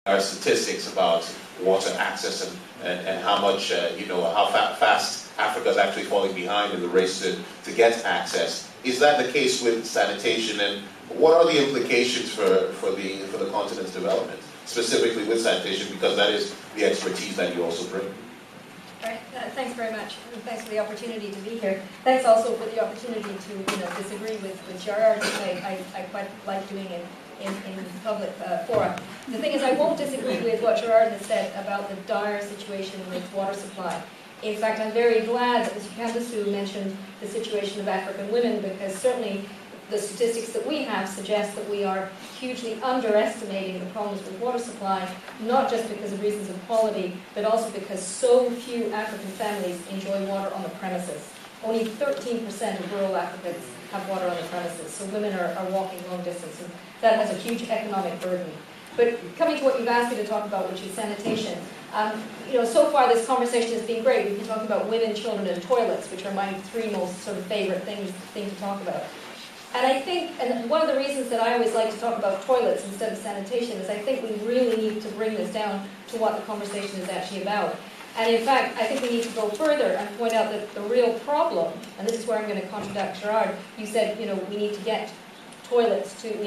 Our statistics about water access and how much, how fast Africa is actually falling behind in the race to get access. Is that the case with sanitation, and what are the implications for the continent's development, specifically with sanitation, because that is the expertise that you also bring? Right. Thanks very much, and thanks for the opportunity to be here. Thanks also for the opportunity to disagree with Gerard, which I quite like doing in public fora. The thing is, I won't disagree with what Gerard has said about the dire situation with water supply. In fact, I'm very glad that Mr. Cambasu mentioned the situation of African women, because certainly the statistics that we have suggest that we are hugely underestimating the problems with water supply, not just because of reasons of quality, but also because so few African families enjoy water on the premises. Only 13% of rural Africans have water on the premises, so women are walking long distance, and that has a huge economic burden. But coming to what you've asked me to talk about, which is sanitation, so far this conversation has been great. We've been talking about women, children, and toilets, which are my three most sort of favorite things to talk about. And I think, and one of the reasons that I always like to talk about toilets instead of sanitation is I think we really need to bring this down to what the conversation is actually about. And in fact, I think we need to go further and point out that the real problem, and this is where I'm going to contradict Gerard, you said, we need to get we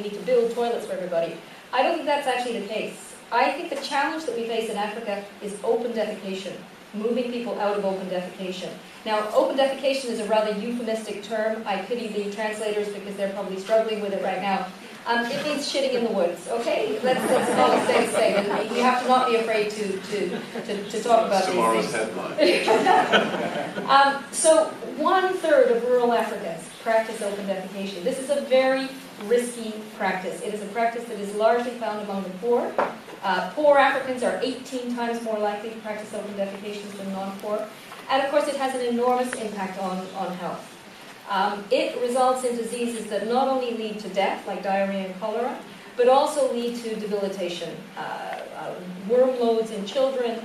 need to build toilets for everybody. I don't think that's actually the case. I think the challenge that we face in Africa is open defecation, moving people out of open defecation. Now, open defecation is a rather euphemistic term. I pity the translators because they're probably struggling with it right now. It means shitting in the woods, okay? That's all I'm saying to say. And you have to not be afraid to talk about Tomorrow's these things. headline. So 1/3 of rural Africans practice open defecation. This is a very risky practice. It is a practice that is largely found among the poor. Poor Africans are 18 times more likely to practice open defecation than non-poor. And of course it has an enormous impact on health. It results in diseases that not only lead to death, like diarrhea and cholera, but also lead to debilitation. Worm loads in children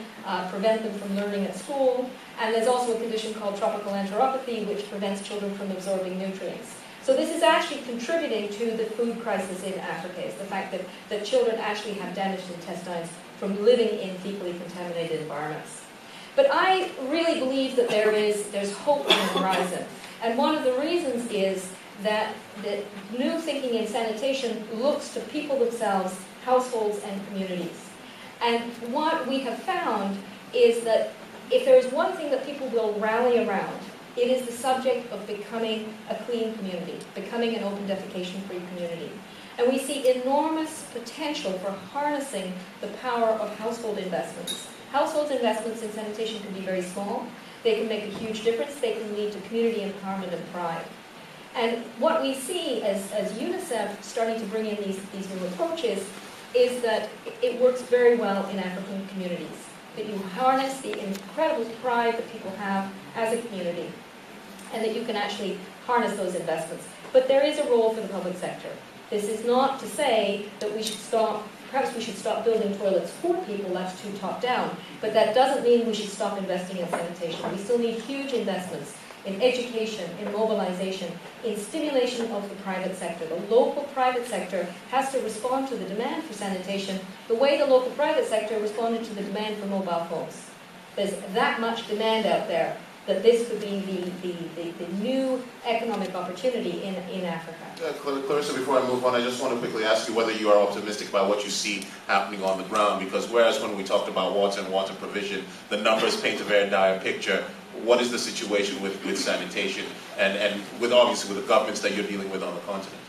prevent them from learning at school, and there's also a condition called tropical enteropathy, which prevents children from absorbing nutrients. So this is actually contributing to the food crisis in Africa, is the fact that children actually have damaged intestines from living in fecally contaminated environments. But I really believe that there's hope on the horizon. And one of the reasons is that the new thinking in sanitation looks to people themselves, households, and communities. And what we have found is that if there is one thing that people will rally around, it is the subject of becoming a clean community, becoming an open defecation-free community. And we see enormous potential for harnessing the power of household investments. Household investments in sanitation can be very small. They can make a huge difference. They can lead to community empowerment and pride. And what we see as UNICEF starting to bring in these new approaches is that it works very well in African communities. That you harness the incredible pride that people have as a community, and that you can actually harness those investments. But there is a role for the public sector. This is not to say that perhaps we should stop building toilets for people, that's too top-down, but that doesn't mean we should stop investing in sanitation. We still need huge investments in education, in mobilization, in stimulation of the private sector. The local private sector has to respond to the demand for sanitation the way the local private sector responded to the demand for mobile phones. There's that much demand out there that this could be the new economic opportunity in Africa. Clarissa, before I move on, I just want to quickly ask you whether you are optimistic about what you see happening on the ground, because whereas when we talked about water and water provision, the numbers paint a very dire picture. What is the situation with sanitation and obviously with the governments that you're dealing with on the continent?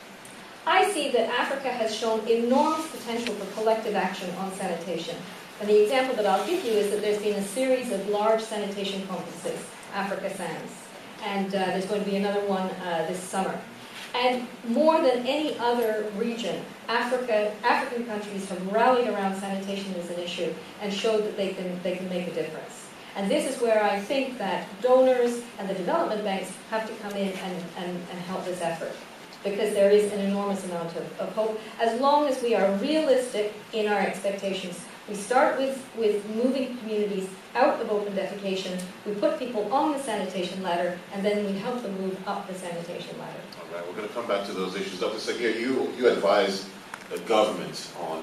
I see that Africa has shown enormous potential for collective action on sanitation. And the example that I'll give you is that there's been a series of large sanitation conferences, Africa Sans, and there's going to be another one this summer. And more than any other region, African countries have rallied around sanitation as an issue and showed that they can make a difference. And this is where I think that donors and the development banks have to come in and help this effort, because there is an enormous amount of hope. As long as we are realistic in our expectations, we start with moving communities out of open defecation, we put people on the sanitation ladder, and then we help them move up the sanitation ladder. All right, we're going to come back to those issues. Dr. Sagir, you advise the government on